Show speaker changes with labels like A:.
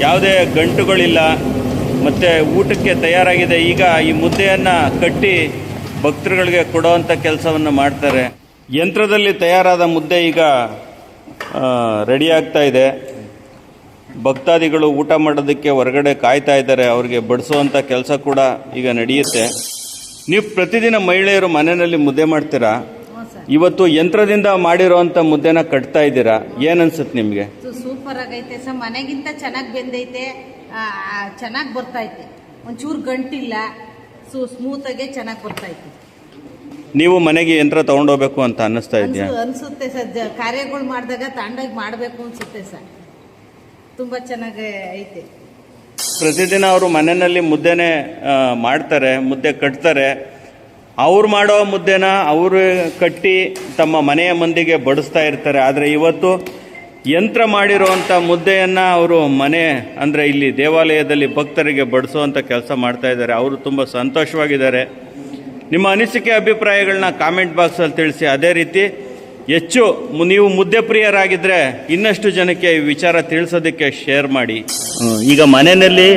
A: ಯಾವುದೇ ಗಂಟುಗಳಿಲ್ಲ ಮತ್ತು ಊಟಕ್ಕೆ ತಯಾರಾಗಿದೆ. ಈಗ ಈ ಮುದ್ದೆಯನ್ನು ಕಟ್ಟಿ ಭಕ್ತರುಗಳಿಗೆ ಕೊಡುವಂಥ ಕೆಲಸವನ್ನು ಮಾಡ್ತಾರೆ. ಯಂತ್ರದಲ್ಲಿ ತಯಾರಾದ ಮುದ್ದೆ ಈಗ ರೆಡಿ ಆಗ್ತಾ ಇದೆ. ಭಕ್ತಾದಿಗಳು ಊಟ ಮಾಡೋದಕ್ಕೆ ಹೊರಗಡೆ ಕಾಯ್ತಾ ಇದ್ದಾರೆ. ಅವರಿಗೆ ಬಡಿಸುವಂಥ ಕೆಲಸ ಕೂಡ ಈಗ ನಡೆಯುತ್ತೆ. ನೀವು ಪ್ರತಿದಿನ ಮಹಿಳೆಯರು ಮನೆಯಲ್ಲಿ ಮುದ್ದೆ ಮಾಡ್ತೀರಾ? ಇವತ್ತು ಯಂತ್ರದಿಂದ ಮಾಡಿರೋಂಥ ಮುದ್ದೆನ ಕಟ್ತಾ ಇದ್ದೀರಾ, ಏನನ್ಸುತ್ತೆ ನಿಮಗೆ?
B: ಸೂಪರ್ ಆಗೈತೆ ಸರ್, ಮನೆಗಿಂತ ಚೆನ್ನಾಗಿ ಬೆಂದೈತೆ, ಚೆನ್ನಾಗಿ ಬರ್ತೈತೆ, ಒಂಚೂರು ಗಂಟಿಲ್ಲ, ಸ್ಮೂತಾಗೆ ಚೆನ್ನಾಗಿ ಬರ್ತೈತೆ.
A: ನೀವು ಮನೆಗೆ ಯಂತ್ರ ತಗೊಂಡೋಗ್ಬೇಕು ಅಂತ ಅನ್ನಿಸ್ತಾ ಇದೆಯಾ?
B: ಅನ್ಸುತ್ತೆ ಸರ್, ಕಾರ್ಯಗಳು ಮಾಡಿದಾಗ ತಾಂಡಾಗಿ ಮಾಡಬೇಕು ಅನ್ಸುತ್ತೆ ಸರ್, ತುಂಬಾ ಚೆನ್ನಾಗಿ ಐತೆ.
A: ಪ್ರತಿದಿನ ಅವರು ಮನೆಯಲ್ಲಿ ಮುದ್ದೆನೇ ಮಾಡ್ತಾರೆ, ಮುದ್ದೆ ಕಟ್ತಾರೆ. ಅವ್ರು ಮಾಡೋ ಮುದ್ದೆನ ಅವರು ಕಟ್ಟಿ ತಮ್ಮ ಮನೆಯ ಮಂದಿಗೆ ಬಡಿಸ್ತಾ ಇರ್ತಾರೆ. ಆದರೆ ಇವತ್ತು ಯಂತ್ರ ಮಾಡಿರುವಂಥ ಮುದ್ದೆಯನ್ನು ಅವರು ಮನೆ ಅಂದರೆ ಇಲ್ಲಿ ದೇವಾಲಯದಲ್ಲಿ ಭಕ್ತರಿಗೆ ಬಡಿಸುವಂಥ ಕೆಲಸ ಮಾಡ್ತಾ ಇದ್ದಾರೆ. ಅವರು ತುಂಬ ಸಂತೋಷವಾಗಿದ್ದಾರೆ. ನಿಮ್ಮ ಅನಿಸಿಕೆ ಅಭಿಪ್ರಾಯಗಳನ್ನ ಕಾಮೆಂಟ್ ಬಾಕ್ಸಲ್ಲಿ ತಿಳಿಸಿ. ಅದೇ ರೀತಿ ಹೆಚ್ಚು ನೀವು ಮುದ್ದೆ ಪ್ರಿಯರಾಗಿದ್ದರೆ ಇನ್ನಷ್ಟು ಜನಕ್ಕೆ ಈ ವಿಚಾರ ತಿಳಿಸೋದಕ್ಕೆ ಶೇರ್ ಮಾಡಿ. ಈಗ ಮನೆಯಲ್ಲಿ